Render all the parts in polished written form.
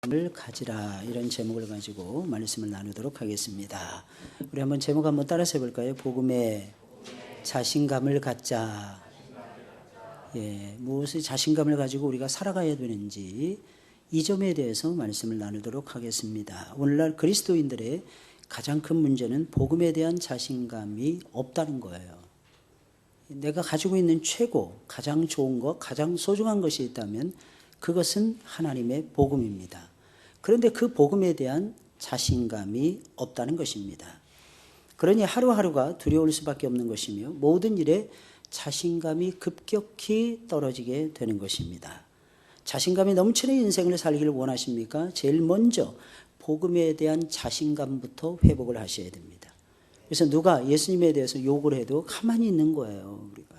을 가지라, 이런 제목을 가지고 말씀을 나누도록 하겠습니다. 우리 한번 제목 한번 따라서 해볼까요? 복음에 자신감을 갖자. 무엇의 자신감을 가지고 우리가 살아가야 되는지 이 점에 대해서 말씀을 나누도록 하겠습니다. 오늘날 그리스도인들의 가장 큰 문제는 복음에 대한 자신감이 없다는 거예요. 내가 가지고 있는 최고, 가장 좋은 것, 가장 소중한 것이 있다면 그것은 하나님의 복음입니다. 그런데 그 복음에 대한 자신감이 없다는 것입니다. 그러니 하루하루가 두려울 수밖에 없는 것이며 모든 일에 자신감이 급격히 떨어지게 되는 것입니다. 자신감이 넘치는 인생을 살기를 원하십니까? 제일 먼저 복음에 대한 자신감부터 회복을 하셔야 됩니다. 그래서 누가 예수님에 대해서 욕을 해도 가만히 있는 거예요. 우리가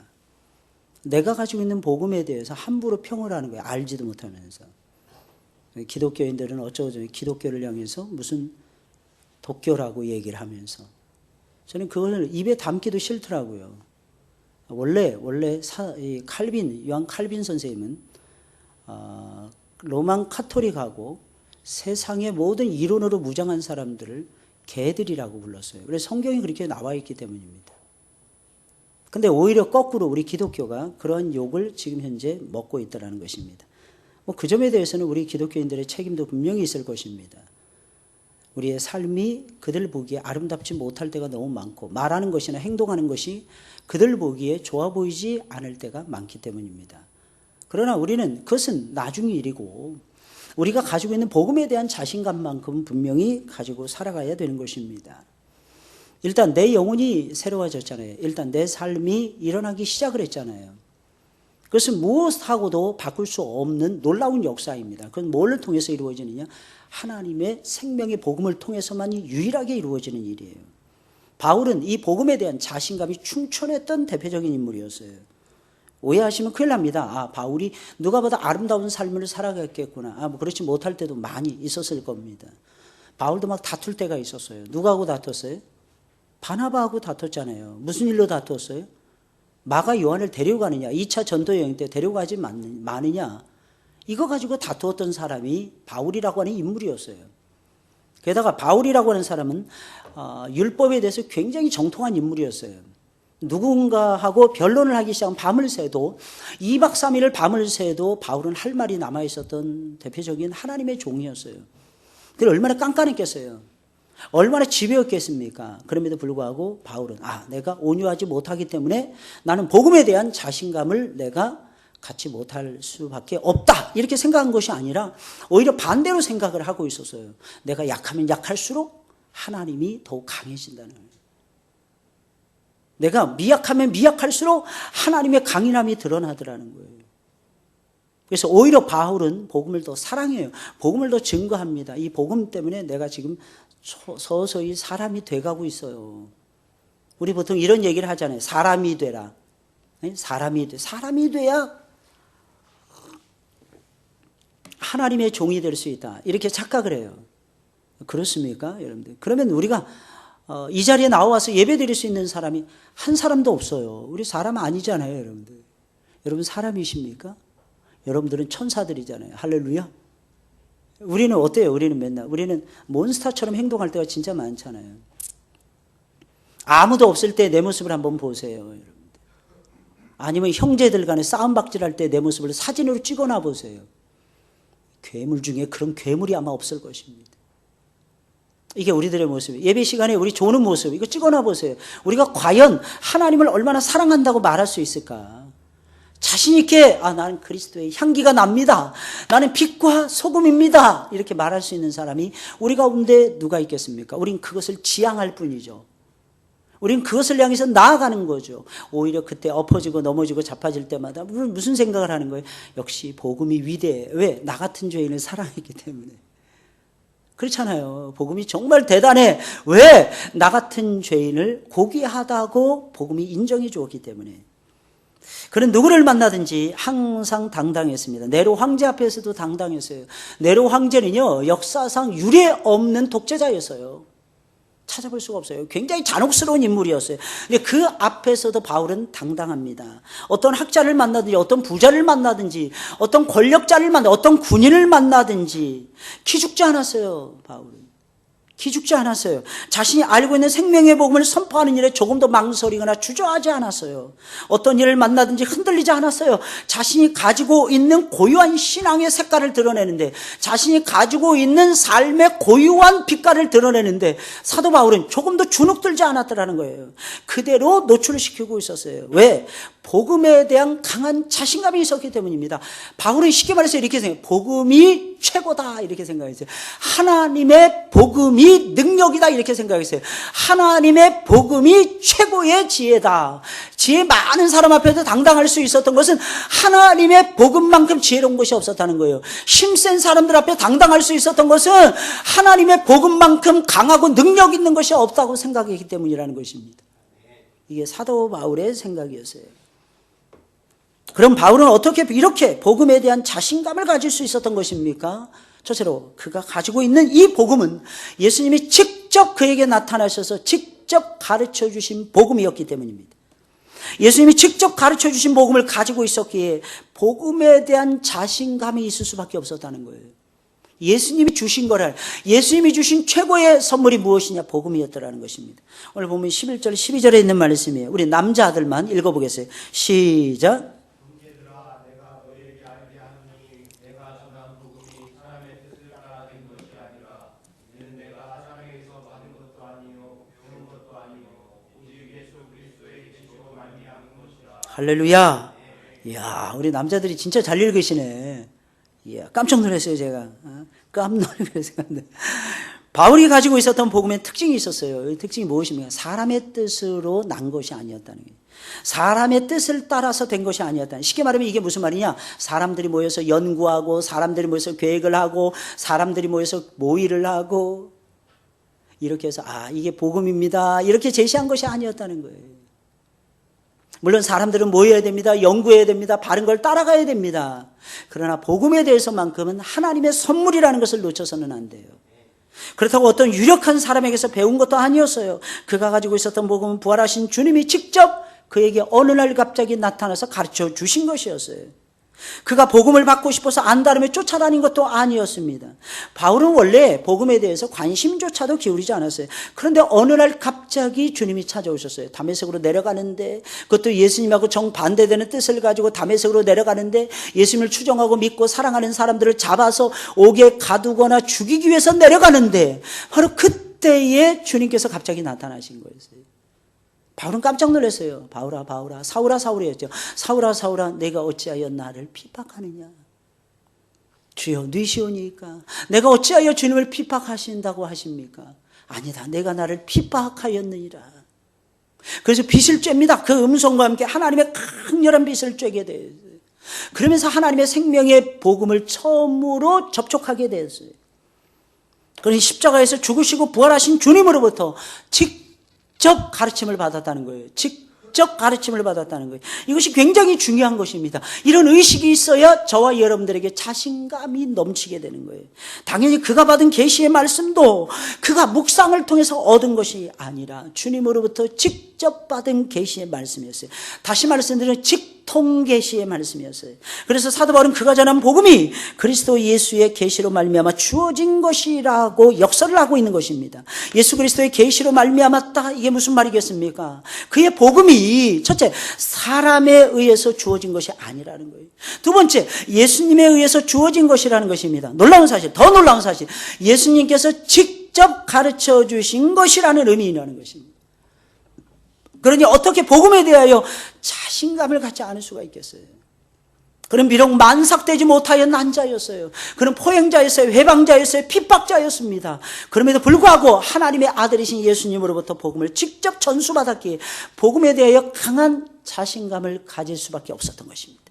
내가 가지고 있는 복음에 대해서 함부로 평을 하는 거예요. 알지도 못하면서. 기독교인들은 어쩌고 기독교를 향해서 무슨 독교라고 얘기를 하면서, 저는 그걸 입에 담기도 싫더라고요. 원래 요한 칼빈 선생님은 로만 카톨릭하고 세상의 모든 이론으로 무장한 사람들을 개들이라고 불렀어요. 그래서 성경이 그렇게 나와 있기 때문입니다. 근데 오히려 거꾸로 우리 기독교가 그런 욕을 지금 현재 먹고 있다는 것입니다. 그 점에 대해서는 우리 기독교인들의 책임도 분명히 있을 것입니다. 우리의 삶이 그들 보기에 아름답지 못할 때가 너무 많고, 말하는 것이나 행동하는 것이 그들 보기에 좋아 보이지 않을 때가 많기 때문입니다. 그러나 우리는 그것은 나중의 일이고, 우리가 가지고 있는 복음에 대한 자신감만큼은 분명히 가지고 살아가야 되는 것입니다. 일단 내 영혼이 새로워졌잖아요. 일단 내 삶이 일어나기 시작을 했잖아요. 그것은 무엇하고도 바꿀 수 없는 놀라운 역사입니다. 그건 뭘 통해서 이루어지느냐? 하나님의 생명의 복음을 통해서만 유일하게 이루어지는 일이에요. 바울은 이 복음에 대한 자신감이 충천했던 대표적인 인물이었어요. 오해하시면 큰일 납니다. 바울이 누가 보다 아름다운 삶을 살아갔겠구나. 그렇지 못할 때도 많이 있었을 겁니다. 바울도 막 다툴 때가 있었어요. 누구하고 다퉜어요? 바나바하고 다퉜잖아요. 무슨 일로 다투었어요? 마가 요한을 데려가느냐, 2차 전도 여행 때 데려가지 마느냐, 이거 가지고 다투었던 사람이 바울이라고 하는 인물이었어요. 게다가 바울이라고 하는 사람은 율법에 대해서 굉장히 정통한 인물이었어요. 누군가하고 변론을 하기 시작하면 밤을 새도, 2박 3일을 밤을 새도 바울은 할 말이 남아있었던 대표적인 하나님의 종이었어요. 그래 얼마나 깐깐했겠어요. 얼마나 지배였겠습니까? 그럼에도 불구하고 바울은 내가 온유하지 못하기 때문에 나는 복음에 대한 자신감을 내가 갖지 못할 수밖에 없다, 이렇게 생각한 것이 아니라 오히려 반대로 생각을 하고 있었어요. 내가 약하면 약할수록 하나님이 더욱 강해진다는 거예요. 내가 미약하면 미약할수록 하나님의 강인함이 드러나더라는 거예요. 그래서 오히려 바울은 복음을 더 사랑해요. 복음을 더 증거합니다. 이 복음 때문에 내가 지금 서서히 사람이 돼가고 있어요. 우리 보통 이런 얘기를 하잖아요. 사람이 되라. 사람이 돼야 하나님의 종이 될 수 있다, 이렇게 착각을 해요. 그렇습니까, 여러분들? 그러면 우리가 이 자리에 나와서 예배 드릴 수 있는 사람이 한 사람도 없어요. 우리 사람 아니잖아요, 여러분들. 여러분 사람이십니까? 여러분들은 천사들이잖아요. 할렐루야. 우리는 어때요? 우리는 몬스터처럼 행동할 때가 진짜 많잖아요. 아무도 없을 때 내 모습을 한번 보세요, 여러분들. 아니면 형제들 간에 싸움박질할 때 내 모습을 사진으로 찍어놔 보세요. 괴물 중에 그런 괴물이 아마 없을 것입니다. 이게 우리들의 모습이에요. 예배 시간에 우리 조는 모습, 이거 찍어놔 보세요. 우리가 과연 하나님을 얼마나 사랑한다고 말할 수 있을까? 자신 있게 나는 그리스도의 향기가 납니다, 나는 빛과 소금입니다, 이렇게 말할 수 있는 사람이 우리 가운데 누가 있겠습니까? 우린 그것을 지향할 뿐이죠. 우린 그것을 향해서 나아가는 거죠. 오히려 그때 엎어지고 넘어지고 자빠질 때마다 무슨 생각을 하는 거예요? 역시 복음이 위대해. 왜? 나 같은 죄인을 사랑했기 때문에. 그렇잖아요. 복음이 정말 대단해. 왜? 나 같은 죄인을 고귀하다고 복음이 인정해 주었기 때문에. 그는 누구를 만나든지 항상 당당했습니다. 네로 황제 앞에서도 당당했어요. 네로 황제는요, 역사상 유례 없는 독재자였어요. 찾아볼 수가 없어요. 굉장히 잔혹스러운 인물이었어요. 근데 그 앞에서도 바울은 당당합니다. 어떤 학자를 만나든지 어떤 부자를 만나든지 어떤 권력자를 만나든지 어떤 군인을 만나든지 기죽지 않았어요. 바울은. 기죽지 않았어요. 자신이 알고 있는 생명의 복음을 선포하는 일에 조금도 망설이거나 주저하지 않았어요. 어떤 일을 만나든지 흔들리지 않았어요. 자신이 가지고 있는 고유한 신앙의 색깔을 드러내는데, 자신이 가지고 있는 삶의 고유한 빛깔을 드러내는데 사도 바울은 조금도 주눅들지 않았더라는 거예요. 그대로 노출시키고 있었어요. 왜? 복음에 대한 강한 자신감이 있었기 때문입니다. 바울은 쉽게 말해서 이렇게 생각해요. 복음이 최고다 이렇게 생각했어요. 하나님의 복음이 능력이다 이렇게 생각했어요. 하나님의 복음이 최고의 지혜다. 지혜 많은 사람 앞에서 당당할 수 있었던 것은 하나님의 복음만큼 지혜로운 것이 없었다는 거예요. 힘센 사람들 앞에 당당할 수 있었던 것은 하나님의 복음만큼 강하고 능력 있는 것이 없다고 생각했기 때문이라는 것입니다. 이게 사도 바울의 생각이었어요. 그럼 바울은 어떻게 이렇게 복음에 대한 자신감을 가질 수 있었던 것입니까? 첫째로 그가 가지고 있는 이 복음은 예수님이 직접 그에게 나타나셔서 직접 가르쳐 주신 복음이었기 때문입니다. 예수님이 직접 가르쳐 주신 복음을 가지고 있었기에 복음에 대한 자신감이 있을 수밖에 없었다는 거예요. 예수님이 주신 거를, 예수님이 주신 최고의 선물이 무엇이냐? 복음이었더라는 것입니다. 오늘 보면 11절 12절에 있는 말씀이에요. 우리 남자들만 읽어보겠어요. 시작. 할렐루야. 이야, 우리 남자들이 진짜 잘 읽으시네. 이야, 깜짝 놀랐어요, 제가. 깜짝 놀랐어요. 바울이 가지고 있었던 복음의 특징이 있었어요. 이 특징이 무엇입니까? 사람의 뜻으로 난 것이 아니었다는 거예요. 사람의 뜻을 따라서 된 것이 아니었다는. 쉽게 말하면 이게 무슨 말이냐? 사람들이 모여서 연구하고, 사람들이 모여서 계획을 하고, 사람들이 모여서 모의를 하고, 이렇게 해서, 이게 복음입니다. 이렇게 제시한 것이 아니었다는 거예요. 물론 사람들은 모여야 됩니다. 연구해야 됩니다. 바른 걸 따라가야 됩니다. 그러나 복음에 대해서만큼은 하나님의 선물이라는 것을 놓쳐서는 안 돼요. 그렇다고 어떤 유력한 사람에게서 배운 것도 아니었어요. 그가 가지고 있었던 복음은 부활하신 주님이 직접 그에게 어느 날 갑자기 나타나서 가르쳐 주신 것이었어요. 그가 복음을 받고 싶어서 안다름에 쫓아다닌 것도 아니었습니다. 바울은 원래 복음에 대해서 관심조차도 기울이지 않았어요. 그런데 어느 날 갑자기 주님이 찾아오셨어요. 다메섹으로 내려가는데, 그것도 예수님하고 정반대되는 뜻을 가지고 다메섹으로 내려가는데, 예수님을 추종하고 믿고 사랑하는 사람들을 잡아서 옥에 가두거나 죽이기 위해서 내려가는데, 바로 그때에 주님께서 갑자기 나타나신 거였어요. 바울은 깜짝 놀랐어요. 바울아 바울아, 사울아 사울이었죠. 사울아 사울아, 내가 어찌하여 나를 핍박하느냐? 주여 네시오니까 내가 어찌하여 주님을 핍박하신다고 하십니까? 아니다, 내가 나를 핍박하였느니라. 그래서 빛을 쬐입니다. 그 음성과 함께 하나님의 강렬한 빛을 쬐게 돼요. 그러면서 하나님의 생명의 복음을 처음으로 접촉하게 되었어요. 그러니 십자가에서 죽으시고 부활하신 주님으로부터 직접 가르침을 받았다는 거예요. 직접 가르침을 받았다는 거예요. 이것이 굉장히 중요한 것입니다. 이런 의식이 있어야 저와 여러분들에게 자신감이 넘치게 되는 거예요. 당연히 그가 받은 계시의 말씀도 그가 묵상을 통해서 얻은 것이 아니라 주님으로부터 직접 받은 계시의 말씀이었어요. 다시 말씀드리면 직통계시의 말씀이었어요. 그래서 사도 바울은 그가 전한 복음이 그리스도 예수의 계시로 말미암아 주어진 것이라고 역설을 하고 있는 것입니다. 예수 그리스도의 계시로 말미암았다, 이게 무슨 말이겠습니까? 그의 복음이 첫째, 사람에 의해서 주어진 것이 아니라는 거예요. 두 번째, 예수님에 의해서 주어진 것이라는 것입니다. 놀라운 사실, 더 놀라운 사실, 예수님께서 직접 가르쳐 주신 것이라는 의미라는 것입니다. 그러니 어떻게 복음에 대하여 자신감을 갖지 않을 수가 있겠어요? 그는 비록 만삭되지 못하여 난자였어요. 그는 포행자였어요. 회방자였어요. 핍박자였습니다. 그럼에도 불구하고 하나님의 아들이신 예수님으로부터 복음을 직접 전수받았기에 복음에 대하여 강한 자신감을 가질 수밖에 없었던 것입니다.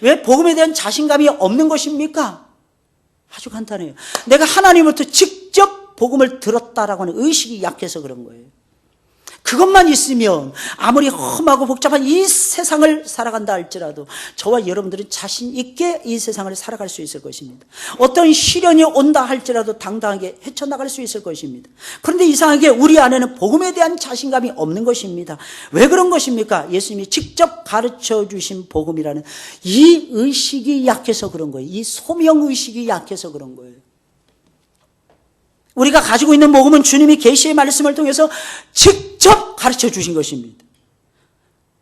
왜 복음에 대한 자신감이 없는 것입니까? 아주 간단해요. 내가 하나님으로부터 직접 복음을 들었다라고 하는 의식이 약해서 그런 거예요. 그것만 있으면 아무리 험하고 복잡한 이 세상을 살아간다 할지라도 저와 여러분들은 자신 있게 이 세상을 살아갈 수 있을 것입니다. 어떤 시련이 온다 할지라도 당당하게 헤쳐나갈 수 있을 것입니다. 그런데 이상하게 우리 안에는 복음에 대한 자신감이 없는 것입니다. 왜 그런 것입니까? 예수님이 직접 가르쳐 주신 복음이라는 이 의식이 약해서 그런 거예요. 이 소명의식이 약해서 그런 거예요. 우리가 가지고 있는 복음은 주님이 계시의 말씀을 통해서 직접 가르쳐 주신 것입니다.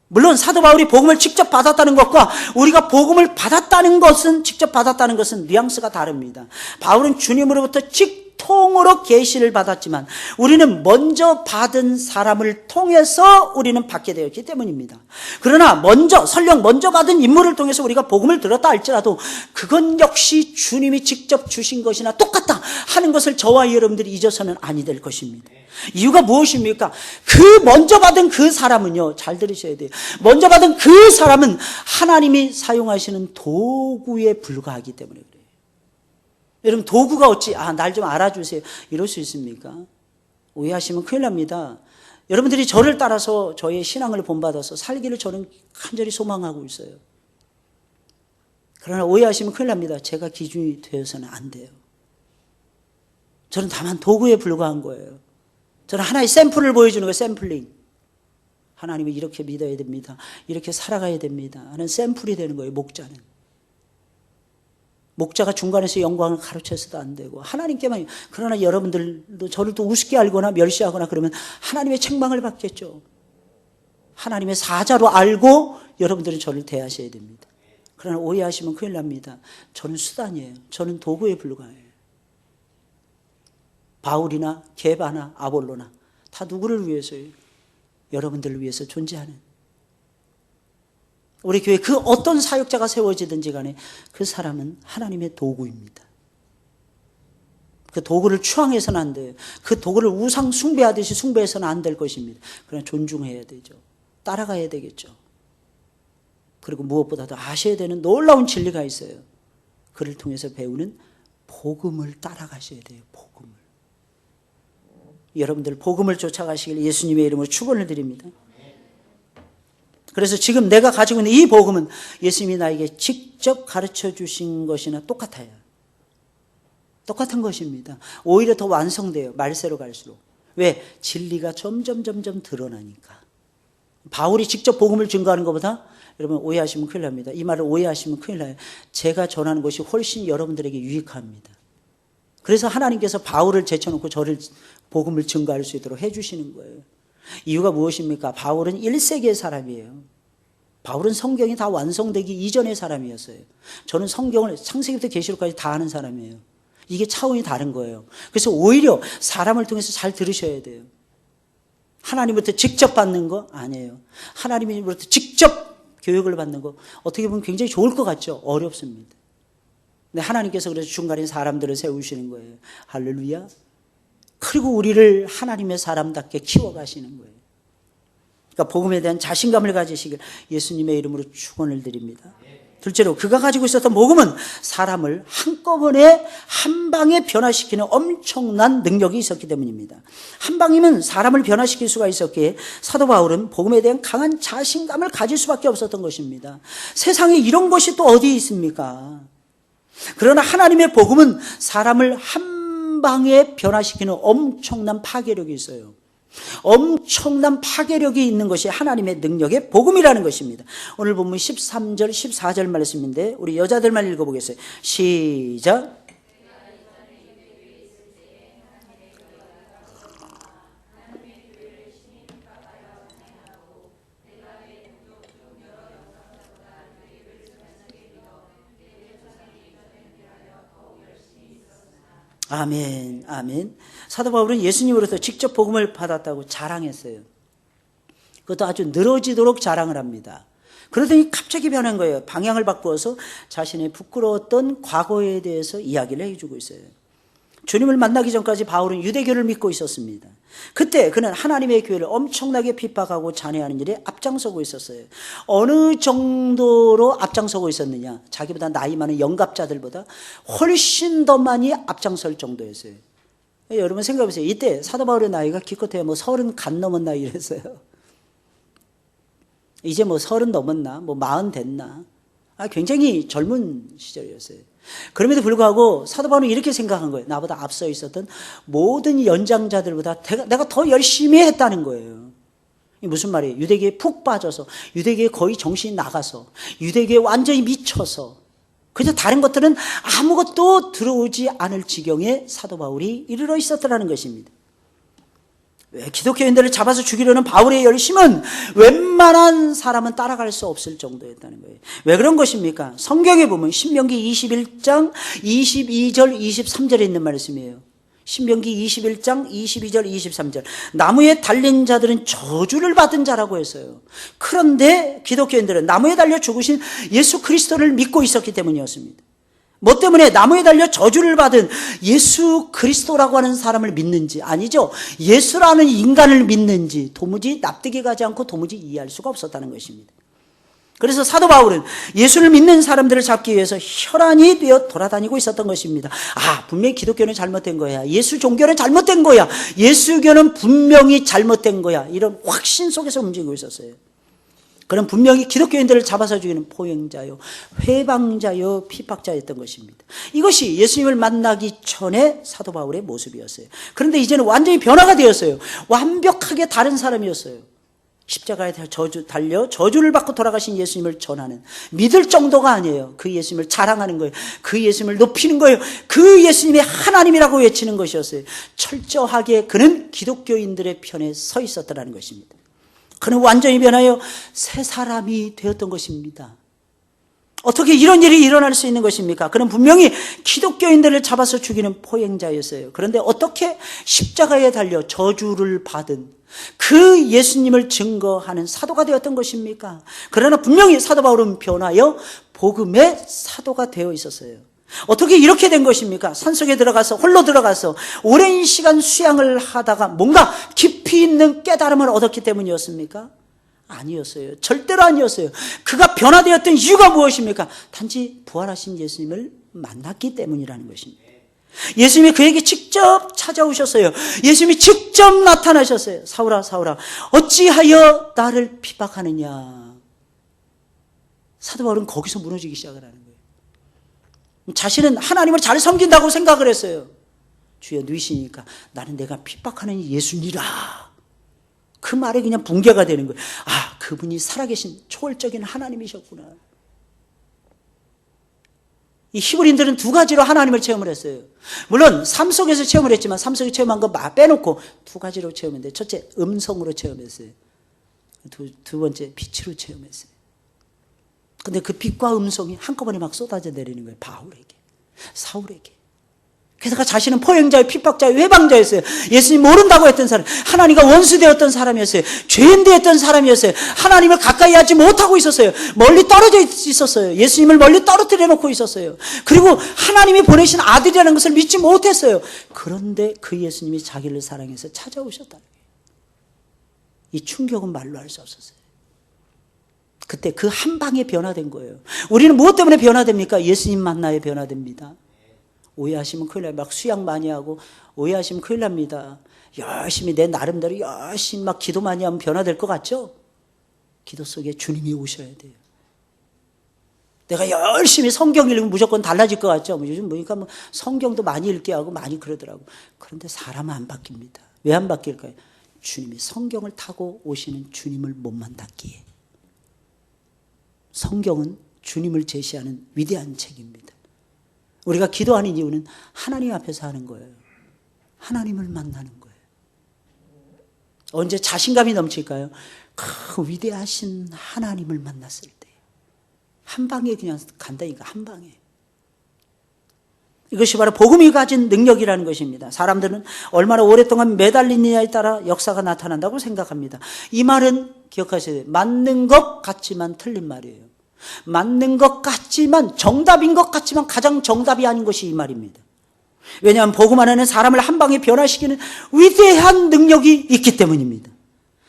물론 사도 바울이 복음을 직접 받았다는 것과 우리가 복음을 받았다는 것은, 직접 받았다는 것은 뉘앙스가 다릅니다. 바울은 주님으로부터 직통으로 계시를 받았지만 우리는 먼저 받은 사람을 통해서 우리는 받게 되었기 때문입니다. 그러나 설령 먼저 받은 인물을 통해서 우리가 복음을 들었다 할지라도 그건 역시 주님이 직접 주신 것이나 똑같다 하는 것을 저와 여러분들이 잊어서는 아니 될 것입니다. 이유가 무엇입니까? 먼저 받은 그 사람은요, 잘 들으셔야 돼요. 먼저 받은 그 사람은 하나님이 사용하시는 도구에 불과하기 때문에 그래요. 여러분, 도구가 어찌, 날 좀 알아주세요, 이럴 수 있습니까? 오해하시면 큰일 납니다. 여러분들이 저를 따라서 저의 신앙을 본받아서 살기를 저는 간절히 소망하고 있어요. 그러나 오해하시면 큰일 납니다. 제가 기준이 되어서는 안 돼요. 저는 다만 도구에 불과한 거예요. 저는 하나의 샘플을 보여주는 거예요. 샘플링. 하나님이 이렇게 믿어야 됩니다. 이렇게 살아가야 됩니다 하는 샘플이 되는 거예요. 목자는. 목자가 중간에서 영광을 가르쳐서도 안 되고 하나님께만. 그러나 여러분들도 저를 또 우습게 알거나 멸시하거나 그러면 하나님의 책망을 받겠죠. 하나님의 사자로 알고 여러분들은 저를 대하셔야 됩니다. 그러나 오해하시면 큰일 납니다. 저는 수단이에요. 저는 도구에 불과해요. 바울이나 게바나 아볼로나 다 누구를 위해서요? 여러분들을 위해서 존재하는. 우리 교회 그 어떤 사역자가 세워지든지 간에 그 사람은 하나님의 도구입니다. 그 도구를 추앙해서는 안 돼요. 그 도구를 우상 숭배하듯이 숭배해서는 안 될 것입니다. 그러나 존중해야 되죠. 따라가야 되겠죠. 그리고 무엇보다도 아셔야 되는 놀라운 진리가 있어요. 그를 통해서 배우는 복음을 따라가셔야 돼요. 복음을. 여러분들 복음을 쫓아가시길 예수님의 이름으로 축원을 드립니다. 그래서 지금 내가 가지고 있는 이 복음은 예수님이 나에게 직접 가르쳐 주신 것이나 똑같아요. 똑같은 것입니다. 오히려 더 완성돼요. 말세로 갈수록. 왜? 진리가 점점 드러나니까. 바울이 직접 복음을 증거하는 것보다, 여러분 오해하시면 큰일 납니다. 이 말을 오해하시면 큰일 나요. 제가 전하는 것이 훨씬 여러분들에게 유익합니다. 그래서 하나님께서 바울을 제쳐놓고 저를 복음을 증거할 수 있도록 해주시는 거예요. 이유가 무엇입니까? 바울은 1세기의 사람이에요. 바울은 성경이 다 완성되기 이전의 사람이었어요. 저는 성경을 창세기부터 계시록까지 다 아는 사람이에요. 이게 차원이 다른 거예요. 그래서 오히려 사람을 통해서 잘 들으셔야 돼요. 하나님부터 직접 받는 거 아니에요. 하나님으로부터 직접 교육을 받는 거 어떻게 보면 굉장히 좋을 것 같죠? 어렵습니다. 근데 하나님께서 그래서 중간에 사람들을 세우시는 거예요. 할렐루야. 그리고 우리를 하나님의 사람답게 키워가시는 거예요. 그러니까 복음에 대한 자신감을 가지시길 예수님의 이름으로 축원을 드립니다. 둘째로 그가 가지고 있었던 복음은 사람을 한꺼번에 한 방에 변화시키는 엄청난 능력이 있었기 때문입니다. 한 방이면 사람을 변화시킬 수가 있었기에 사도 바울은 복음에 대한 강한 자신감을 가질 수밖에 없었던 것입니다. 세상에 이런 것이 또 어디 있습니까? 그러나 하나님의 복음은 사람을 한 방에 변화시키는 엄청난 파괴력이 있어요. 엄청난 파괴력이 있는 것이 하나님의 능력의 복음이라는 것입니다. 오늘 본문 13절 14절 말씀인데 우리 여자들만 읽어보겠어요. 시작. 아멘, 아멘. 사도 바울은 예수님으로부터 직접 복음을 받았다고 자랑했어요. 그것도 아주 늘어지도록 자랑을 합니다. 그러더니 갑자기 변한 거예요. 방향을 바꾸어서 자신의 부끄러웠던 과거에 대해서 이야기를 해주고 있어요. 주님을 만나기 전까지 바울은 유대교를 믿고 있었습니다. 그때 그는 하나님의 교회를 엄청나게 핍박하고 잔해하는 일에 앞장서고 있었어요. 어느 정도로 앞장서고 있었느냐? 자기보다 나이 많은 영갑자들보다 훨씬 더 많이 앞장설 정도였어요. 여러분 생각해보세요. 이때 사도 바울의 나이가 기껏해야 뭐 30 간 넘었나 이랬어요. 이제 뭐 30 넘었나, 뭐 40 됐나. 굉장히 젊은 시절이었어요. 그럼에도 불구하고 사도 바울은 이렇게 생각한 거예요. 나보다 앞서 있었던 모든 연장자들보다 내가 더 열심히 했다는 거예요. 이게 무슨 말이에요? 유대교에 푹 빠져서, 유대교에 거의 정신이 나가서, 유대교에 완전히 미쳐서, 그저 다른 것들은 아무것도 들어오지 않을 지경에 사도 바울이 이르러 있었더라는 것입니다. 왜 기독교인들을 잡아서 죽이려는 바울의 열심은 웬만한 사람은 따라갈 수 없을 정도였다는 거예요. 왜 그런 것입니까? 성경에 보면 신명기 21장 22절 23절에 있는 말씀이에요. 신명기 21장 22절 23절. 나무에 달린 자들은 저주를 받은 자라고 했어요. 그런데 기독교인들은 나무에 달려 죽으신 예수 그리스도를 믿고 있었기 때문이었습니다. 뭐 때문에 나무에 달려 저주를 받은 예수 그리스도라고 하는 사람을 믿는지, 아니죠, 예수라는 인간을 믿는지 도무지 납득이 가지 않고 도무지 이해할 수가 없었다는 것입니다. 그래서 사도 바울은 예수를 믿는 사람들을 잡기 위해서 혈안이 되어 돌아다니고 있었던 것입니다. 분명히 기독교는 잘못된 거야, 예수 종교는 잘못된 거야, 예수교는 분명히 잘못된 거야, 이런 확신 속에서 움직이고 있었어요. 그는 분명히 기독교인들을 잡아서 죽이는 포행자요, 회방자요, 핍박자였던 것입니다. 이것이 예수님을 만나기 전에 사도 바울의 모습이었어요. 그런데 이제는 완전히 변화가 되었어요. 완벽하게 다른 사람이었어요. 십자가에 달려 저주를 받고 돌아가신 예수님을 전하는, 믿을 정도가 아니에요. 그 예수님을 자랑하는 거예요. 그 예수님을 높이는 거예요. 그 예수님이 하나님이라고 외치는 것이었어요. 철저하게 그는 기독교인들의 편에 서 있었다는 것입니다. 그는 완전히 변하여 새 사람이 되었던 것입니다. 어떻게 이런 일이 일어날 수 있는 것입니까? 그는 분명히 기독교인들을 잡아서 죽이는 포행자였어요. 그런데 어떻게 십자가에 달려 저주를 받은 그 예수님을 증거하는 사도가 되었던 것입니까? 그러나 분명히 사도 바울은 변하여 복음의 사도가 되어 있었어요. 어떻게 이렇게 된 것입니까? 산속에 들어가서, 홀로 들어가서 오랜 시간 수양을 하다가 뭔가 깊이 있는 깨달음을 얻었기 때문이었습니까? 아니었어요. 절대로 아니었어요. 그가 변화되었던 이유가 무엇입니까? 단지 부활하신 예수님을 만났기 때문이라는 것입니다. 예수님이 그에게 직접 찾아오셨어요. 예수님이 직접 나타나셨어요. 사울아, 사울아, 어찌하여 나를 핍박하느냐. 사도 바울은 거기서 무너지기 시작을 하는 거예요. 자신은 하나님을 잘 섬긴다고 생각을 했어요. 주여 누이시니까 나는 내가 핍박하는 예수니라. 그 말에 그냥 붕괴가 되는 거예요. 그분이 살아계신 초월적인 하나님이셨구나. 이 히브리인들은 두 가지로 하나님을 체험을 했어요. 물론 삶 속에서 체험을 했지만 삶 속에 체험한 거 빼놓고 두 가지로 체험했는데, 첫째 음성으로 체험했어요. 두 번째 빛으로 체험했어요. 근데 그 빛과 음성이 한꺼번에 막 쏟아져 내리는 거예요. 바울에게, 사울에게. 게다가 자신은 포행자의 핍박자의 회방자였어요. 예수님 모른다고 했던 사람, 하나님과 원수되었던 사람이었어요. 죄인 되었던 사람이었어요. 하나님을 가까이 하지 못하고 있었어요. 멀리 떨어져 있었어요. 예수님을 멀리 떨어뜨려 놓고 있었어요. 그리고 하나님이 보내신 아들이라는 것을 믿지 못했어요. 그런데 그 예수님이 자기를 사랑해서 찾아오셨다는 거예요. 이 충격은 말로 할 수 없었어요. 그때 그 한 방에 변화된 거예요. 우리는 무엇 때문에 변화됩니까? 예수님 만나야 변화됩니다. 오해하시면 큰일 나요. 막 수양 많이 하고 오해하시면 큰일 납니다. 열심히 내 나름대로 열심히 막 기도 많이 하면 변화될 것 같죠? 기도 속에 주님이 오셔야 돼요. 내가 열심히 성경 읽으면 무조건 달라질 것 같죠? 요즘 보니까 뭐 성경도 많이 읽게 하고 많이 그러더라고. 그런데 사람은 안 바뀝니다. 왜 안 바뀔까요? 주님이 성경을 타고 오시는 주님을 못 만났기에. 성경은 주님을 제시하는 위대한 책입니다. 우리가 기도하는 이유는 하나님 앞에서 하는 거예요. 하나님을 만나는 거예요. 언제 자신감이 넘칠까요? 그 위대하신 하나님을 만났을 때. 한 방에 그냥 간다니까, 한 방에. 이것이 바로 복음이 가진 능력이라는 것입니다. 사람들은 얼마나 오랫동안 매달리느냐에 따라 역사가 나타난다고 생각합니다. 이 말은 기억하셔야 돼요. 맞는 것 같지만 틀린 말이에요. 맞는 것 같지만, 정답인 것 같지만 가장 정답이 아닌 것이 이 말입니다. 왜냐하면 복음 안에는 사람을 한 방에 변화시키는 위대한 능력이 있기 때문입니다.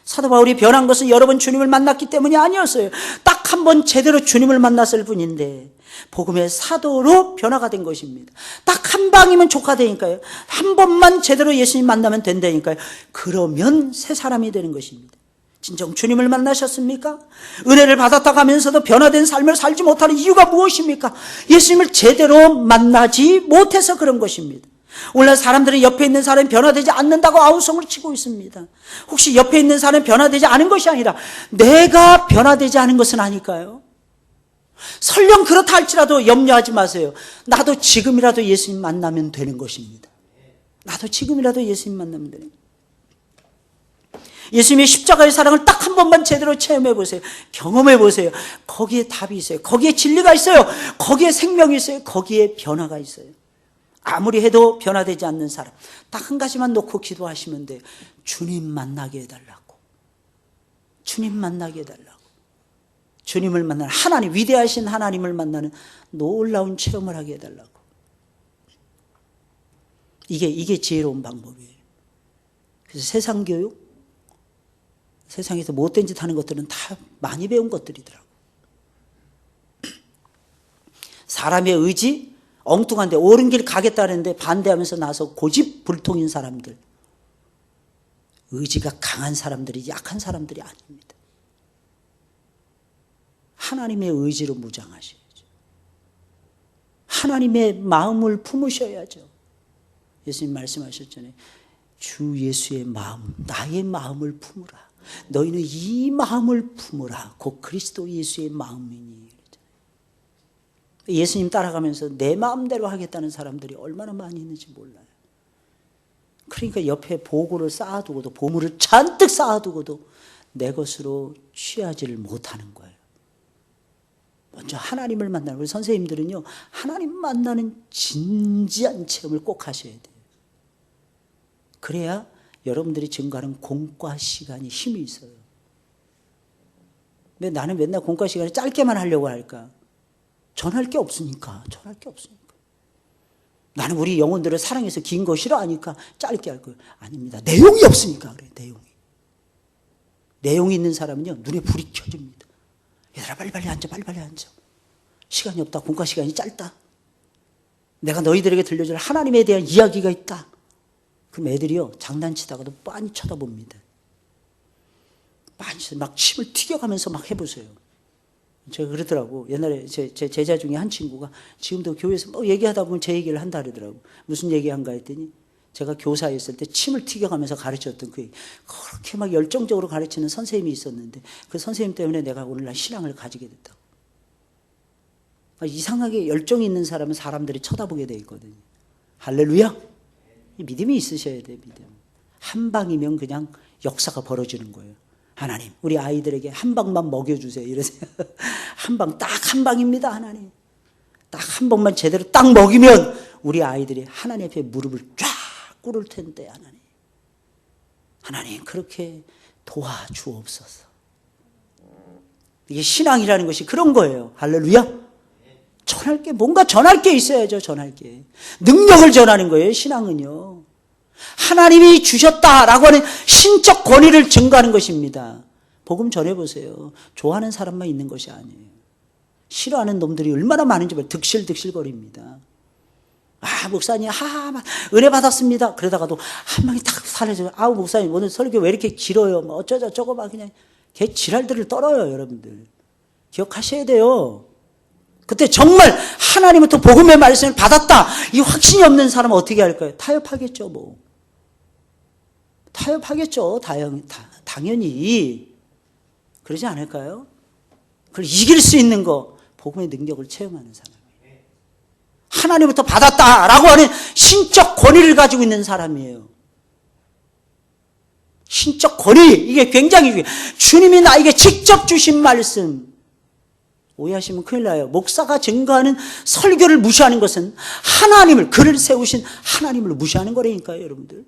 사도 바울이 변한 것은 여러 번 주님을 만났기 때문이 아니었어요. 딱 한 번 제대로 주님을 만났을 뿐인데 복음의 사도로 변화가 된 것입니다. 딱 한 방이면 족하다니까요. 한 번만 제대로 예수님 만나면 된다니까요. 그러면 새 사람이 되는 것입니다. 진정 주님을 만나셨습니까? 은혜를 받았다 하면서도 변화된 삶을 살지 못하는 이유가 무엇입니까? 예수님을 제대로 만나지 못해서 그런 것입니다. 오늘 사람들은 옆에 있는 사람이 변화되지 않는다고 아우성을 치고 있습니다. 혹시 옆에 있는 사람이 변화되지 않은 것이 아니라 내가 변화되지 않은 것은 아닐까요? 설령 그렇다 할지라도 염려하지 마세요. 나도 지금이라도 예수님 만나면 되는 것입니다. 나도 지금이라도 예수님 만나면 되는 것입니다. 예수님의 십자가의 사랑을 딱 한 번만 제대로 체험해 보세요. 경험해 보세요. 거기에 답이 있어요. 거기에 진리가 있어요. 거기에 생명이 있어요. 거기에 변화가 있어요. 아무리 해도 변화되지 않는 사람, 딱 한 가지만 놓고 기도하시면 돼요. 주님 만나게 해달라고. 주님 만나게 해달라고. 주님을 만나는 하나님, 위대하신 하나님을 만나는 놀라운 체험을 하게 해달라고. 이게 지혜로운 방법이에요. 그래서 세상 교육, 세상에서 못된 짓 하는 것들은 다 많이 배운 것들이더라고. 사람의 의지, 엉뚱한데 옳은 길 가겠다는데 반대하면서 나서 고집불통인 사람들, 의지가 강한 사람들이 약한 사람들이 아닙니다. 하나님의 의지로 무장하셔야죠. 하나님의 마음을 품으셔야죠. 예수님 말씀하셨잖아요. 주 예수의 마음, 나의 마음을 품으라. 너희는 이 마음을 품으라. 곧 그리스도 예수의 마음이니. 예수님 따라가면서 내 마음대로 하겠다는 사람들이 얼마나 많이 있는지 몰라요. 그러니까 옆에 보고를 쌓아두고도, 보물을 잔뜩 쌓아두고도 내 것으로 취하지를 못하는 거예요. 먼저 하나님을 만나는, 우리 선생님들은요, 하나님 만나는 진지한 체험을 꼭 하셔야 돼요. 그래야 여러분들이 증거하는 공과 시간이 힘이 있어요. 왜 나는 맨날 공과 시간을 짧게만 하려고 할까? 전할 게 없으니까. 나는 우리 영혼들을 사랑해서 긴 거 싫어하니까 짧게 할 거예요. 아닙니다. 내용이 없으니까 그래요. 내용이 있는 사람은요, 눈에 불이 켜집니다. 얘들아 빨리빨리 앉아, 빨리빨리 앉아. 시간이 없다. 공과 시간이 짧다. 내가 너희들에게 들려줄 하나님에 대한 이야기가 있다. 그럼 애들이요, 장난치다가도 빤히 쳐다봅니다. 빤히 막 침을 튀겨가면서 막 해보세요. 제가 그러더라고. 옛날에 제 제자 중에 한 친구가 지금도 교회에서 뭐 얘기하다 보면 제 얘기를 한다 그러더라고. 무슨 얘기한가 했더니 제가 교사였을 때 침을 튀겨가면서 가르쳤던 그 얘기. 그렇게 막 열정적으로 가르치는 선생님이 있었는데 그 선생님 때문에 내가 오늘날 신앙을 가지게 됐다고. 이상하게 열정이 있는 사람은 사람들이 쳐다보게 돼 있거든요. 할렐루야. 믿음이 있으셔야 돼요. 믿음. 한 방이면 그냥 역사가 벌어지는 거예요. 하나님, 우리 아이들에게 한 방만 먹여주세요. 이러세요. 한 방, 딱 한 방입니다. 하나님. 딱 한 번만 제대로 딱 먹이면 우리 아이들이 하나님 앞에 무릎을 쫙 꿇을 텐데, 하나님. 하나님, 그렇게 도와주옵소서. 이게 신앙이라는 것이 그런 거예요. 할렐루야. 뭔가 전할 게 있어야죠. 전할 게. 능력을 전하는 거예요. 신앙은요. 하나님이 주셨다라고 하는 신적 권위를 증거하는 것입니다. 복음 전해보세요. 좋아하는 사람만 있는 것이 아니에요. 싫어하는 놈들이 얼마나 많은지 몰라요. 득실득실거립니다. 목사님, 은혜 받았습니다. 그러다가도 한 방이 탁 사라져요. 목사님, 오늘 설교 왜 이렇게 길어요? 뭐 어쩌고저쩌고 막 그냥 개 지랄들을 떨어요, 여러분들. 기억하셔야 돼요. 그때 정말 하나님부터 복음의 말씀을 받았다, 이 확신이 없는 사람은 어떻게 할까요? 타협하겠죠, 뭐. 타협하겠죠, 당연히. 그러지 않을까요? 그걸 이길 수 있는 거, 복음의 능력을 체험하는 사람이에요. 하나님부터 받았다라고 하는 신적 권위를 가지고 있는 사람이에요. 신적 권위, 이게 굉장히 중요해요. 주님이 나에게 직접 주신 말씀. 오해하시면 큰일 나요. 목사가 증거하는 설교를 무시하는 것은 하나님을, 그를 세우신 하나님을 무시하는 거라니까요, 여러분들.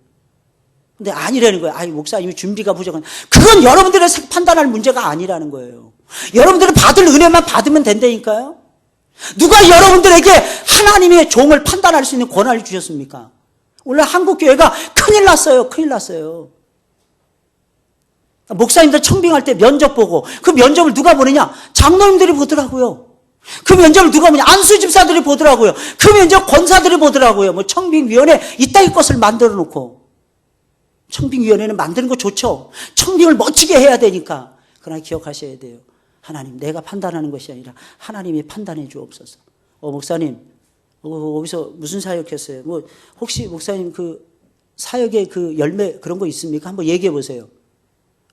근데 아니라는 거예요. 목사님이 준비가 부족한. 그건 여러분들의 판단할 문제가 아니라는 거예요. 여러분들은 받을 은혜만 받으면 된다니까요. 누가 여러분들에게 하나님의 종을 판단할 수 있는 권한을 주셨습니까? 오늘 한국교회가 큰일 났어요. 목사님들 청빙할 때 면접 보고 그 면접을 누가 보느냐? 장로님들이 보더라고요. 그 면접을 누가 보냐? 안수 집사들이 보더라고요. 그 면접 권사들이 보더라고요. 뭐 청빙위원회 이따위 것을 만들어 놓고. 청빙위원회는 만드는 거 좋죠. 청빙을 멋지게 해야 되니까. 그러나 기억하셔야 돼요. 하나님, 내가 판단하는 것이 아니라 하나님이 판단해 주옵소서. 목사님, 거기서 무슨 사역했어요? 뭐 혹시 목사님 그 사역의 그 열매 그런 거 있습니까? 한번 얘기해 보세요.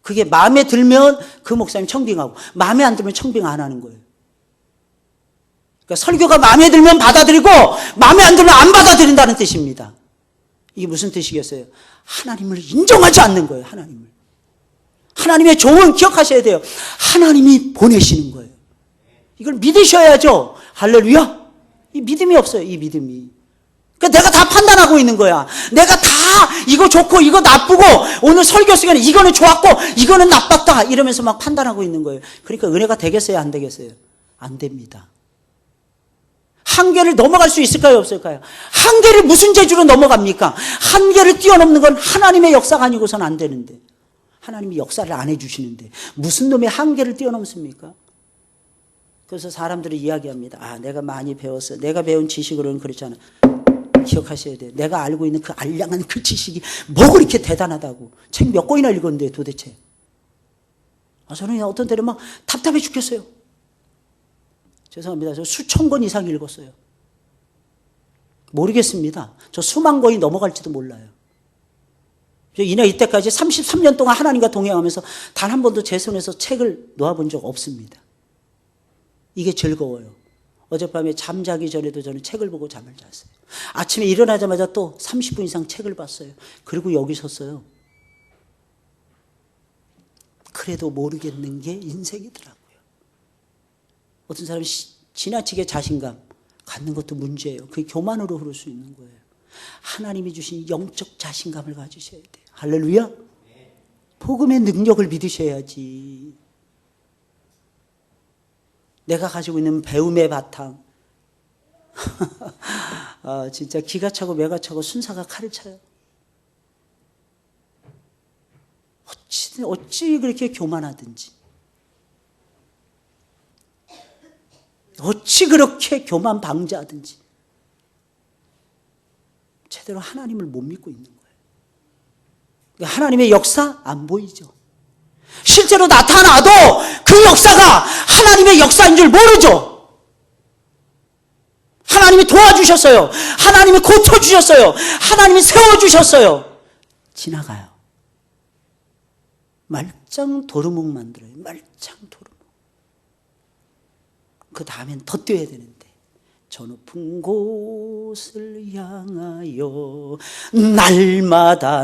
그게 마음에 들면 그 목사님 청빙하고 마음에 안 들면 청빙 안 하는 거예요. 그러니까 설교가 마음에 들면 받아들이고 마음에 안 들면 안 받아들인다는 뜻입니다. 이게 무슨 뜻이겠어요? 하나님을 인정하지 않는 거예요. 하나님을. 하나님의 종은 기억하셔야 돼요. 하나님이 보내시는 거예요. 이걸 믿으셔야죠. 할렐루야. 이 믿음이 없어요. 이 믿음이. 그러니까 내가 다 판단하고 있는 거야. 내가 다 이거 좋고 이거 나쁘고 오늘 설교 시간에 이거는 좋았고 이거는 나빴다 이러면서 막 판단하고 있는 거예요. 그러니까 은혜가 되겠어요? 안 되겠어요? 안 됩니다. 한계를 넘어갈 수 있을까요? 없을까요? 한계를 무슨 재주로 넘어갑니까? 한계를 뛰어넘는 건 하나님의 역사가 아니고서는 안 되는데 하나님이 역사를 안 해주시는데 무슨 놈의 한계를 뛰어넘습니까? 그래서 사람들이 이야기합니다. 내가 많이 배웠어. 내가 배운 지식으로는 그렇잖아. 기억하셔야 돼요. 내가 알고 있는 그 알량한 그 지식이 뭐 그렇게 대단하다고. 책 몇 권이나 읽었는데 도대체. 저는 어떤 때는 막 답답해 죽겠어요. 죄송합니다. 저 수천 권 이상 읽었어요. 모르겠습니다. 저 수만 권이 넘어갈지도 몰라요. 이때까지 33년 동안 하나님과 동행하면서 단 한 번도 제 손에서 책을 놓아본 적 없습니다. 이게 즐거워요. 어젯밤에 잠자기 전에도 저는 책을 보고 잠을 잤어요. 아침에 일어나자마자 또 30분 이상 책을 봤어요. 그리고 여기 섰어요. 그래도 모르겠는 게 인생이더라고요. 어떤 사람이 지나치게 자신감 갖는 것도 문제예요. 그게 교만으로 흐를 수 있는 거예요. 하나님이 주신 영적 자신감을 가지셔야 돼요. 할렐루야. 복음의 능력을 믿으셔야지. 내가 가지고 있는 배움의 바탕. 진짜 기가 차고 매가 차고 순사가 칼을 차요. 어찌 그렇게 교만하든지. 어찌 그렇게 교만 방자하든지. 제대로 하나님을 못 믿고 있는 거예요. 하나님의 역사 안 보이죠. 실제로 나타나도 그 역사가 하나님의 역사인 줄 모르죠. 하나님이 도와주셨어요. 하나님이 고쳐주셨어요. 하나님이 세워주셨어요. 지나가요. 말짱 도루묵 만들어요. 말짱 도루묵. 그 다음엔 더 뛰어야 되는데 저 높은 곳을 향하여 날마다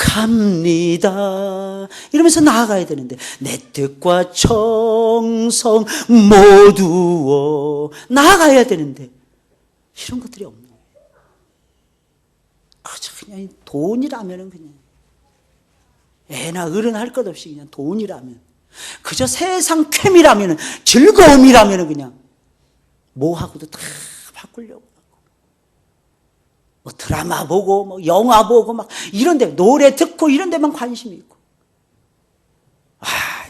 나아갑니다. 이러면서 나아가야 되는데 내 뜻과 정성 모두어 나아가야 되는데 이런 것들이 없는 거예요. 그냥 돈이라면은 그냥 애나 어른 할 것 없이 그냥 돈이라면 그저 세상 쾌미라면은 즐거움이라면은 그냥 뭐하고도 다 바꾸려고 하고 뭐 드라마 보고 뭐 영화 보고 막 이런데 노래 듣고 이런 데만 관심이 있고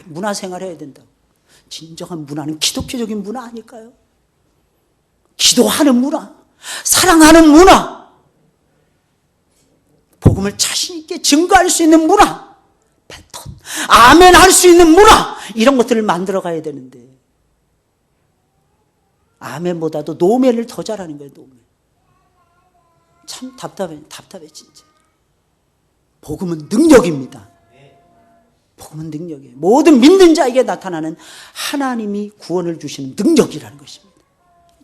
문화생활 해야 된다고. 진정한 문화는 기독교적인 문화 아닐까요? 기도하는 문화, 사랑하는 문화, 복음을 자신 있게 증거할 수 있는 문화, 패턴, 아멘 할 수 있는 문화, 이런 것들을 만들어 가야 되는데 아멘보다도 노멘을 더 잘하는 거예요. 노멘. 참 답답해 진짜. 복음은 능력입니다. 복음은 능력이에요. 모든 믿는 자에게 나타나는 하나님이 구원을 주시는 능력이라는 것입니다.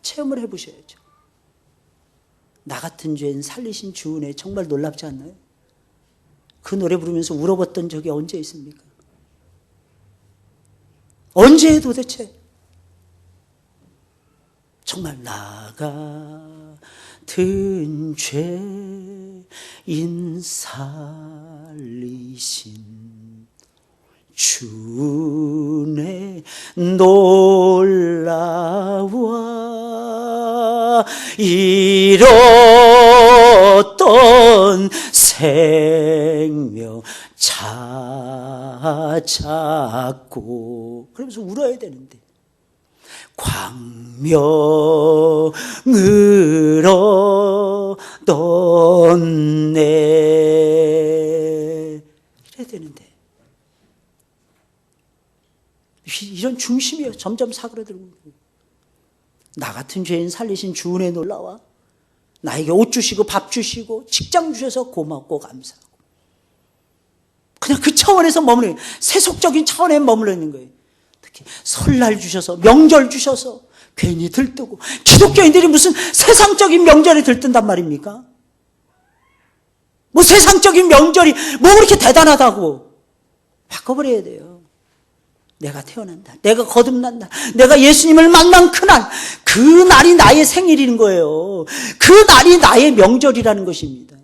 체험을 해보셔야죠. 나 같은 죄인 살리신 주 은혜 정말 놀랍지 않나요? 그 노래 부르면서 울어봤던 적이 언제 있습니까? 언제 도대체? 정말 나 같은 죄인 살리신 주의 놀라와 잃었던 생명 찾아주시니 찾고 그러면서 울어야 되는데 광명을 얻었네 이래야 되는데 이런 중심이요 점점 사그라들고 나 같은 죄인 살리신 주 은혜 놀라와 나에게 옷 주시고 밥 주시고 직장 주셔서 고맙고 감사하고 그냥 그 차원에서 머무르는 거예요. 세속적인 차원에 머물러 있는 거예요. 특히 설날 주셔서 명절 주셔서 괜히 들뜨고 기독교인들이 무슨 세상적인 명절에 들뜬단 말입니까? 뭐 세상적인 명절이 뭐 그렇게 대단하다고 바꿔버려야 돼요. 내가 태어난다. 내가 거듭난다. 내가 예수님을 만난 그날, 그 날이 나의 생일인 거예요. 그 날이 나의 명절이라는 것입니다.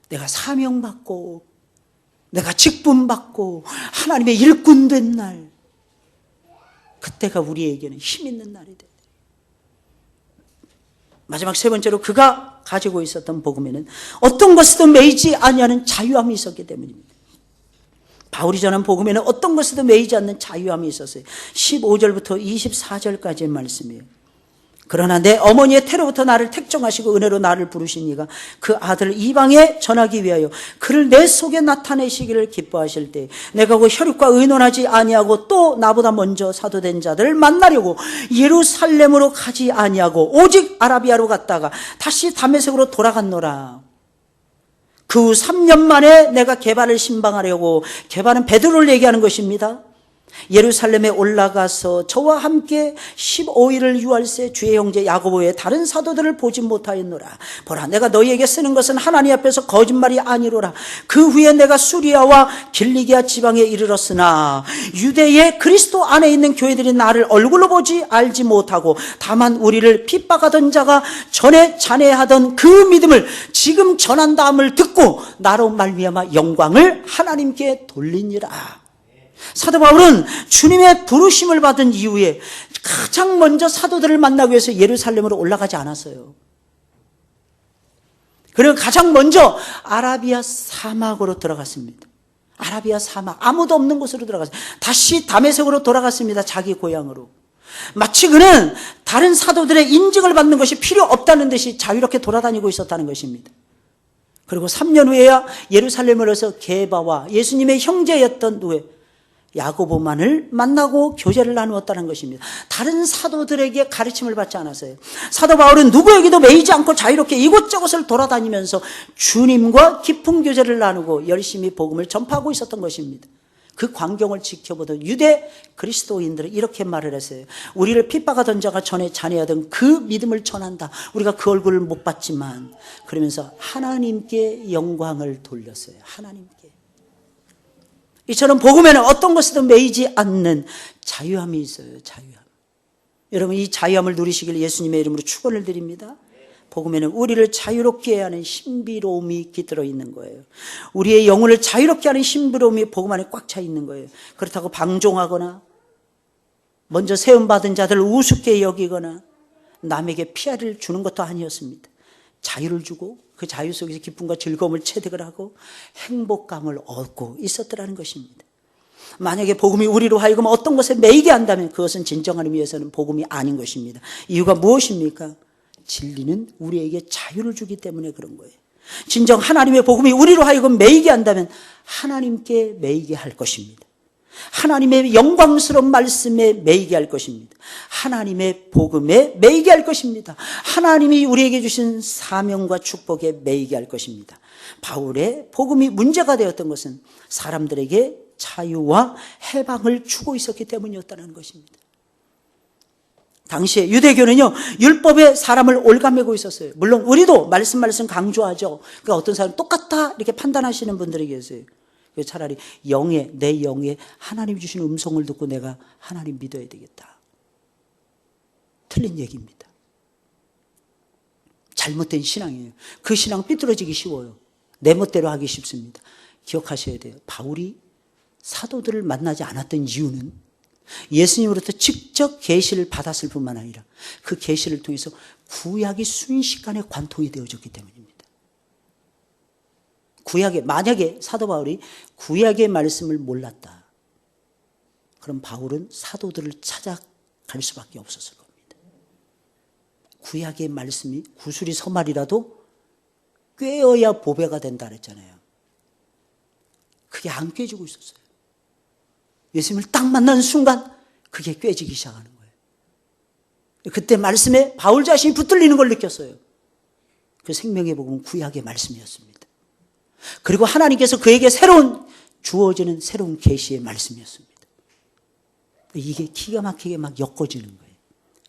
내가 사명받고, 내가 직분받고, 하나님의 일꾼 된 날, 그때가 우리에게는 힘 있는 날이 돼요. 마지막 세 번째로 그가 가지고 있었던 복음에는 어떤 것에도 매이지 아니하는 자유함이 있었기 때문입니다. 바울이 전한 복음에는 어떤 것에도 매이지 않는 자유함이 있었어요. 15절부터 24절까지의 말씀이에요. 그러나 내 어머니의 태로부터 나를 택정하시고 은혜로 나를 부르신 이가 그 아들을 이방에 전하기 위하여 그를 내 속에 나타내시기를 기뻐하실 때 내가 그 혈육과 의논하지 아니하고 또 나보다 먼저 사도된 자들을 만나려고 예루살렘으로 가지 아니하고 오직 아라비아로 갔다가 다시 다메섹으로 돌아갔노라. 그 후 3년 만에 내가 게바를 신방하려고, 게바는 베드로를 얘기하는 것입니다. 예루살렘에 올라가서 저와 함께 15일을 유할세 주의 형제 야고보 외에 다른 사도들을 보지 못하였노라. 보라, 내가 너희에게 쓰는 것은 하나님 앞에서 거짓말이 아니로라. 그 후에 내가 수리아와 길리기아 지방에 이르렀으나 유대의 그리스도 안에 있는 교회들이 나를 얼굴로 보지 알지 못하고 다만 우리를 핍박하던 자가 전에 잔해하던 그 믿음을 지금 전한다함을 듣고 나로 말미암아 영광을 하나님께 돌리니라. 사도 바울은 주님의 부르심을 받은 이후에 가장 먼저 사도들을 만나기 위해서 예루살렘으로 올라가지 않았어요. 그리고 가장 먼저 아라비아 사막으로 들어갔습니다. 아라비아 사막, 아무도 없는 곳으로 들어갔어요. 다시 다메섹으로 돌아갔습니다. 자기 고향으로. 마치 그는 다른 사도들의 인증을 받는 것이 필요 없다는 듯이 자유롭게 돌아다니고 있었다는 것입니다. 그리고 3년 후에야 예루살렘으로서 게바와 예수님의 형제였던 후에 야고보만을 만나고 교제를 나누었다는 것입니다. 다른 사도들에게 가르침을 받지 않았어요. 사도 바울은 누구에게도 매이지 않고 자유롭게 이곳저곳을 돌아다니면서 주님과 깊은 교제를 나누고 열심히 복음을 전파하고 있었던 것입니다. 그 광경을 지켜보던 유대 그리스도인들은 이렇게 말을 했어요. 우리를 핍박하던 자가 전에 잔해하던 그 믿음을 전한다. 우리가 그 얼굴을 못 봤지만, 그러면서 하나님께 영광을 돌렸어요. 하나님께. 이처럼 복음에는 어떤 것에도 매이지 않는 자유함이 있어요. 자유함. 여러분, 이 자유함을 누리시길 예수님의 이름으로 축원을 드립니다. 복음에는 우리를 자유롭게 하는 신비로움이 깃들어 있는 거예요. 우리의 영혼을 자유롭게 하는 신비로움이 복음 안에 꽉 차 있는 거예요. 그렇다고 방종하거나 먼저 세움받은 자들을 우습게 여기거나 남에게 피해를 주는 것도 아니었습니다. 자유를 주고 그 자유 속에서 기쁨과 즐거움을 체득을 하고 행복감을 얻고 있었더라는 것입니다. 만약에 복음이 우리로 하여금 어떤 것에 매이게 한다면 그것은 진정한 의미에서는 복음이 아닌 것입니다. 이유가 무엇입니까? 진리는 우리에게 자유를 주기 때문에 그런 거예요. 진정 하나님의 복음이 우리로 하여금 매이게 한다면 하나님께 매이게 할 것입니다. 하나님의 영광스러운 말씀에 매이게 할 것입니다. 하나님의 복음에 매이게 할 것입니다. 하나님이 우리에게 주신 사명과 축복에 매이게 할 것입니다. 바울의 복음이 문제가 되었던 것은 사람들에게 자유와 해방을 주고 있었기 때문이었다는 것입니다. 당시에 유대교는요, 율법에 사람을 올가매고 있었어요. 물론 우리도 말씀 강조하죠. 그러니까 어떤 사람은 똑같다 이렇게 판단하시는 분들이 계세요. 차라리 내 영에 하나님 주신 음성을 듣고 내가 하나님 믿어야 되겠다. 틀린 얘기입니다. 잘못된 신앙이에요. 그 신앙 삐뚤어지기 쉬워요. 내 멋대로 하기 쉽습니다. 기억하셔야 돼요. 바울이 사도들을 만나지 않았던 이유는 예수님으로부터 직접 계시를 받았을 뿐만 아니라 그 계시를 통해서 구약이 순식간에 관통이 되어졌기 때문입니다. 만약에 사도 바울이 구약의 말씀을 몰랐다. 그럼 바울은 사도들을 찾아갈 수밖에 없었을 겁니다. 구약의 말씀이 구슬이 서말이라도 꿰어야 보배가 된다 그랬잖아요. 그게 안 꿰지고 있었어요. 예수님을 딱 만나는 순간 그게 꿰지기 시작하는 거예요. 그때 말씀에 바울 자신이 붙들리는 걸 느꼈어요. 그 생명의 복음은 구약의 말씀이었습니다. 그리고 하나님께서 그에게 주어지는 새로운 계시의 말씀이었습니다. 이게 기가 막히게 막 엮어지는 거예요.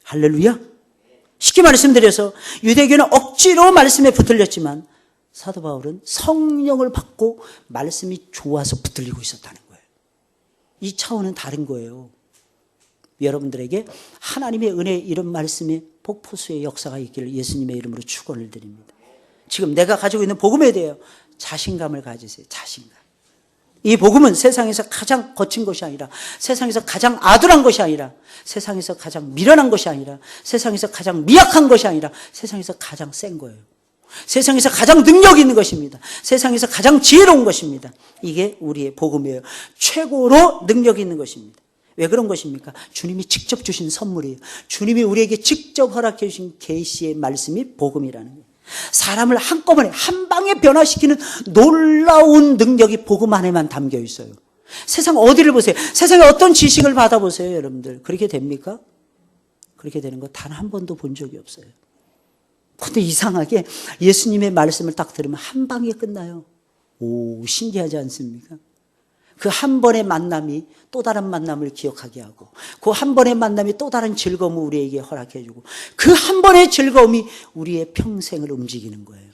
할렐루야. 쉽게 말씀드려서 유대교는 억지로 말씀에 붙들렸지만 사도 바울은 성령을 받고 말씀이 좋아서 붙들리고 있었다는 거예요. 이 차원은 다른 거예요. 여러분들에게 하나님의 은혜 이런 말씀의 폭포수의 역사가 있기를 예수님의 이름으로 축원을 드립니다. 지금 내가 가지고 있는 복음에 대해 자신감을 가지세요. 자신감. 이 복음은 세상에서 가장 거친 것이 아니라, 세상에서 가장 아둔한 것이 아니라, 세상에서 가장 미련한 것이 아니라, 세상에서 가장 미약한 것이 아니라 세상에서 가장 센 거예요. 세상에서 가장 능력 있는 것입니다. 세상에서 가장 지혜로운 것입니다. 이게 우리의 복음이에요. 최고로 능력 있는 것입니다. 왜 그런 것입니까? 주님이 직접 주신 선물이에요. 주님이 우리에게 직접 허락해 주신 계시의 말씀이 복음이라는 거예요. 사람을 한꺼번에 한 방에 변화시키는 놀라운 능력이 복음 안에만 담겨 있어요. 세상 어디를 보세요. 세상에 어떤 지식을 받아보세요. 여러분들 그렇게 됩니까? 그렇게 되는 거 단 한 번도 본 적이 없어요. 근데 이상하게 예수님의 말씀을 딱 들으면 한 방에 끝나요. 오, 신기하지 않습니까? 그 한 번의 만남이 또 다른 만남을 기억하게 하고, 그 한 번의 만남이 또 다른 즐거움을 우리에게 허락해 주고, 그 한 번의 즐거움이 우리의 평생을 움직이는 거예요.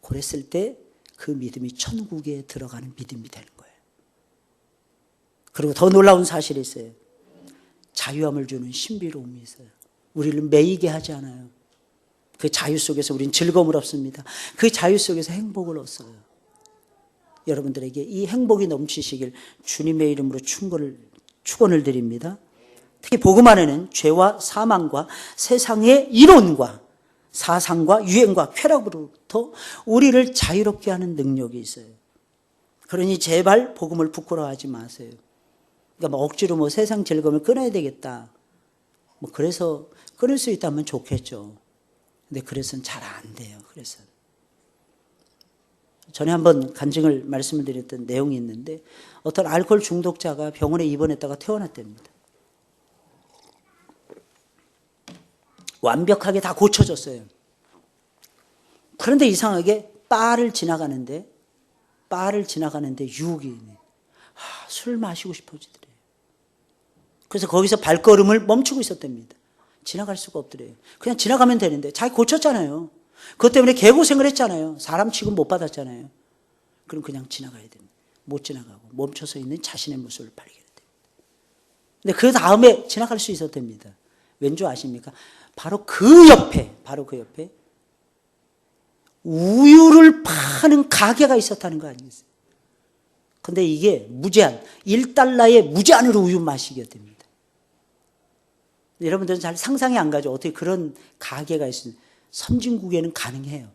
그랬을 때 그 믿음이 천국에 들어가는 믿음이 되는 거예요. 그리고 더 놀라운 사실이 있어요. 자유함을 주는 신비로움이 있어요. 우리를 매이게 하지 않아요. 그 자유 속에서 우리는 즐거움을 얻습니다. 그 자유 속에서 행복을 얻어요. 여러분들에게 이 행복이 넘치시길 주님의 이름으로 축원을 드립니다. 특히 복음 안에는 죄와 사망과 세상의 이론과 사상과 유행과 쾌락으로부터 우리를 자유롭게 하는 능력이 있어요. 그러니 제발 복음을 부끄러워하지 마세요. 그러니까 억지로 세상 즐거움을 끊어야 되겠다. 그래서 끊을 수 있다면 좋겠죠. 근데 그래서는 잘 안 돼요. 그래서 전에 한번 간증을 말씀을 드렸던 내용이 있는데, 어떤 알코올 중독자가 병원에 입원했다가 퇴원했답니다. 완벽하게 다 고쳐졌어요. 그런데 이상하게 바를 지나가는데 유혹이 술 마시고 싶어지더래요. 그래서 거기서 발걸음을 멈추고 있었답니다. 지나갈 수가 없더래요. 그냥 지나가면 되는데 자기 고쳤잖아요. 그것 때문에 개고생을 했잖아요. 사람 취급 못 받았잖아요. 그럼 그냥 지나가야 됩니다. 못 지나가고 멈춰서 있는 자신의 모습을 발견해야 됩니다. 근데 그 다음에 지나갈 수 있었답니다. 왠지 아십니까? 바로 그 옆에 우유를 파는 가게가 있었다는 거 아니겠어요? 근데 이게 무제한, 1달러에 무제한으로 우유 마시게 됩니다. 여러분들은 잘 상상이 안 가죠. 어떻게 그런 가게가 있어요. 선진국에는 가능해요.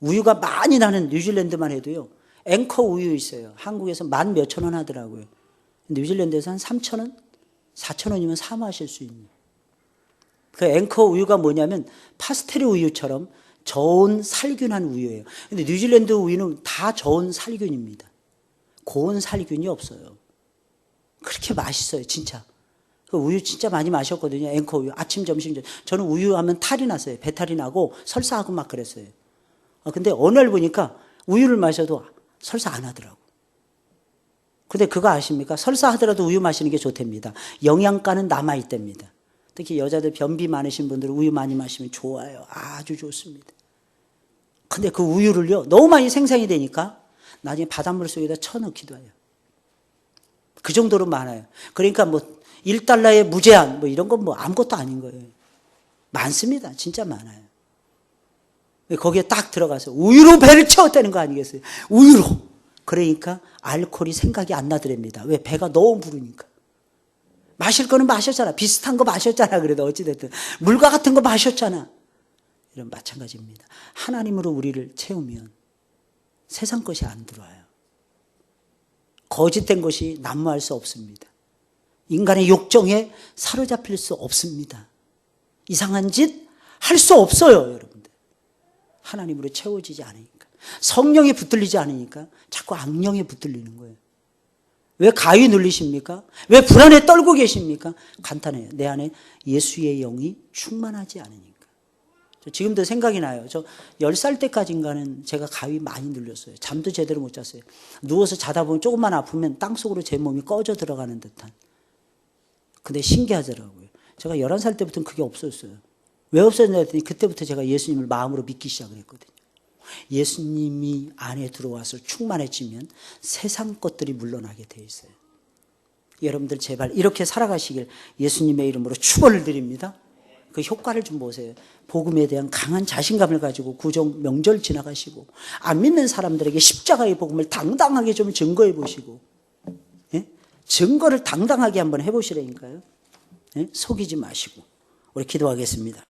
우유가 많이 나는 뉴질랜드만 해도요, 앵커 우유 있어요. 한국에서 10,000 몇천 원 하더라고요. 뉴질랜드에서 한 3,000원, 4,000원이면 사 마실 수 있는. 그 앵커 우유가 뭐냐면 파스텔 우유처럼 저온 살균한 우유예요. 근데 뉴질랜드 우유는 다 저온 살균입니다. 고온 살균이 없어요. 그렇게 맛있어요, 진짜. 그 우유 진짜 많이 마셨거든요. 앵커 우유. 아침, 점심, 저는 우유 하면 탈이 났어요. 배탈이 나고 설사하고 막 그랬어요. 근데 어느 날 보니까 우유를 마셔도 설사 안 하더라고. 근데 그거 아십니까? 설사하더라도 우유 마시는 게 좋답니다. 영양가는 남아있답니다. 특히 여자들 변비 많으신 분들은 우유 많이 마시면 좋아요. 아주 좋습니다. 근데 그 우유를요, 너무 많이 생산이 되니까 나중에 바닷물 속에다 쳐넣기도 해요. 그 정도로 많아요. 그러니까 1달러에 무제한 이런 건 아무것도 아닌 거예요. 많습니다. 진짜 많아요. 거기에 딱 들어가서 우유로 배를 채웠다는 거 아니겠어요? 우유로. 그러니까 알코올이 생각이 안 나더랍니다. 왜? 배가 너무 부르니까. 마실 거는 마셨잖아. 비슷한 거 마셨잖아. 그래도 어찌됐든. 물과 같은 거 마셨잖아. 이런 마찬가지입니다. 하나님으로 우리를 채우면 세상 것이 안 들어와요. 거짓된 것이 난무할 수 없습니다. 인간의 욕정에 사로잡힐 수 없습니다. 이상한 짓 할 수 없어요, 여러분들. 하나님으로 채워지지 않으니까. 성령에 붙들리지 않으니까 자꾸 악령에 붙들리는 거예요. 왜 가위 눌리십니까? 왜 불안에 떨고 계십니까? 간단해요. 내 안에 예수의 영이 충만하지 않으니까. 지금도 생각이 나요. 저 10살 때까지인가는 제가 가위 많이 눌렸어요. 잠도 제대로 못 잤어요. 누워서 자다 보면 조금만 아프면 땅속으로 제 몸이 꺼져 들어가는 듯한. 근데 신기하더라고요. 제가 11살 때부터는 그게 없었어요. 왜 없었냐 했더니 그때부터 제가 예수님을 마음으로 믿기 시작을 했거든요. 예수님이 안에 들어와서 충만해지면 세상 것들이 물러나게 돼 있어요. 여러분들 제발 이렇게 살아가시길 예수님의 이름으로 축원을 드립니다. 그 효과를 좀 보세요. 복음에 대한 강한 자신감을 가지고 구정 명절 지나가시고 안 믿는 사람들에게 십자가의 복음을 당당하게 좀 증거해 보시고, 예? 증거를 당당하게 한번 해보시라니까요. 예? 속이지 마시고. 우리 기도하겠습니다.